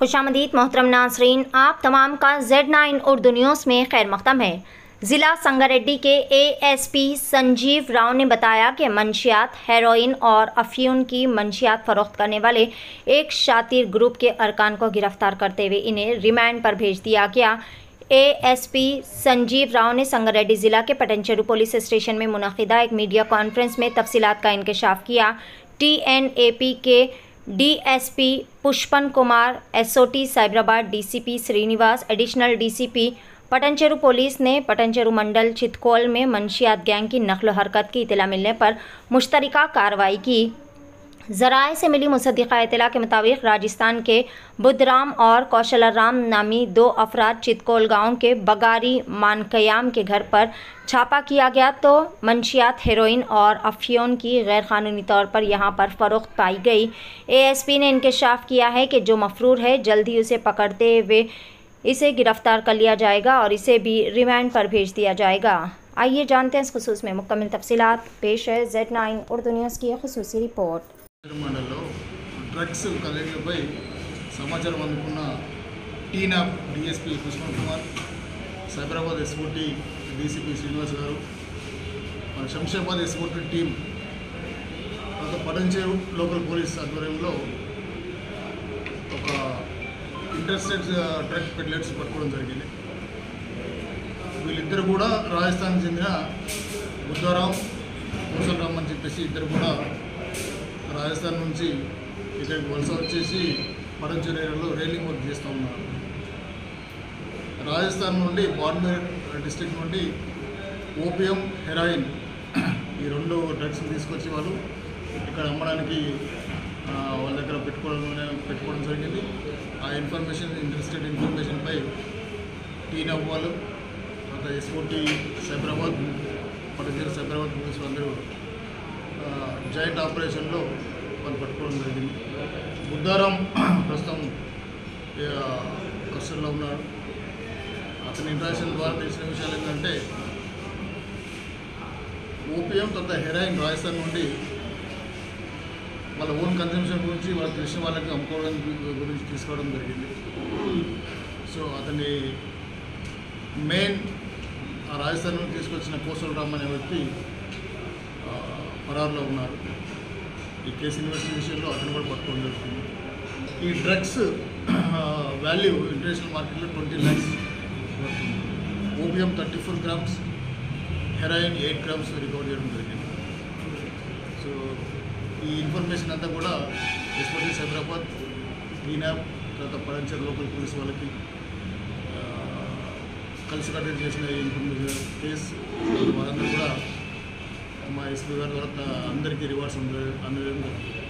खुशामदीद मोहतरम नाज़रीन, आप तमाम का Z9 उर्दू न्यूज़ में खैर मक़दम है। ज़िला संगारेड्डी के ASP संजीव राव ने बताया कि मंशियात, हेरोइन और अफ़ीम की मंशियात फ़रोख्त करने वाले एक शातिर ग्रुप के अरकान को गिरफ़्तार करते हुए इन्हें रिमांड पर भेज दिया गया। ASP संजीव राव ने संगारेड्डी ज़िला के पटनचेरू पुलिस स्टेशन में मुनक़िदा एक मीडिया कॉन्फ्रेंस में तफ़सीलात का इंकशाफ किया। TNAP के DSP Pushpan Kumar, SOT Cyberabad, DCP Srinivas, additional DCP Patancheru police ने पटनचेरू मंडल चितकोल में मंशियात गैंग की नकल हरकत की इत्तला मिलने पर मुश्तरका कार्रवाई की। ज़राए से मिली मुसद्दिक़ा इत्तला के मुताबिक राजस्थान के बुद्धराम और कौशलराम नामी दो अफराद चितकोल गांव के बगारी मानकयाम के घर पर छापा किया गया तो मंशियात, हेरोइन और अफ़ीम की गैर कानूनी तौर पर यहां पर फ़रोख्त पाई गई। ASP ने इंकशाफ किया है कि जो मफरूर है जल्द ही उसे पकड़ते हुए इसे गिरफ़्तार कर लिया जाएगा और इसे भी रिमांड पर भेज दिया जाएगा। आइए जानते हैं इस खुसूस में मुकम्मल तफसीलात। पेश है Z9 उर्दू न्यूज़ की खुसूसी रिपोर्ट। మండలంలో డ్రగ్స్ కలయికపై సమాచారం అందుకున్న TNAP DSP Pushpan Kumar, Cyberabad SOT DCP Srinivas గారు, Shamshabad SOT team Patancheru local police ఆధ్వర్యంలో ఒక ఇంటర్స్టేట్ డ్రగ్ పెడ్లర్స్ పట్టుకోవడం జరిగింది. వీళ్ళిద్దరు కూడా రాజస్థాన్కి చెందిన బుద్ధారాం, కౌశలరామ్ అని చెప్పేసి ఇద్దరు కూడా రాజస్థాన్ నుంచి ఇక్కడికి వలస వచ్చేసి పటంచేరు ఏరియాలో రైలింగ్ వర్క్ చేస్తూ ఉన్నారు. రాజస్థాన్ నుండి బార్మేర్ డిస్ట్రిక్ట్ నుండి ఓపియం, హెరాయిన్ ఈ రెండు డ్రగ్స్ తీసుకొచ్చి వాళ్ళు ఇక్కడ అమ్మడానికి వాళ్ళ దగ్గర పెట్టుకోవడం జరిగింది. ఆ ఇంట్రెస్టెడ్ ఇన్ఫర్మేషన్పై TNAP వాళ్ళు, తర్వాత SOT సైబరాబాద్, పటంచేరు సైబరాబాద్ పోలీసులు అందరూ జాయింట్ ఆపరేషన్లో వాళ్ళు పట్టుకోవడం జరిగింది. బుద్ధారాం ప్రస్తుతం కస్టడీలో ఉన్నాడు. అతని ఇంట్రాక్షన్ ద్వారా తెలిసిన విషయాలు ఏంటంటే ఓపియం తర్వాత హెరాయిన్ రాజస్థాన్ నుండి వాళ్ళ ఓన్ కన్జంప్షన్ గురించి వాళ్ళకి తెలిసిన వాళ్ళకి అమ్ముకోవడం గురించి తీసుకోవడం జరిగింది. సో అతని మెయిన్ రాజస్థాన్ నుండి తీసుకొచ్చిన కౌశలరామ్ అనే వ్యక్తి పరారులో ఉన్నారు. ఈ కేసు ఇన్వెస్టిగేషన్లో అతను కూడా పట్టుకోవడం జరుగుతుంది. ఈ డ్రగ్స్ వాల్యూ ఇంటర్నేషనల్ మార్కెట్లో 20 lakhs పడుతుంది. Opium 34 grams, heroin 8 grams recover చేయడం జరిగింది. సో ఈ ఇన్ఫర్మేషన్ అంతా కూడా SOT సైబరాబాద్, TNAP తర్వాత పటంచేరు లోకల్ పోలీస్ వాళ్ళకి కలిసి కట్టడి చేసిన ఇన్ఫర్మేషన్ కేసు వాళ్ళందరూ కూడా మా SP గారి ద్వారా అందరికీ రివార్డ్స్ అందజేయడం జరుగుతుంది.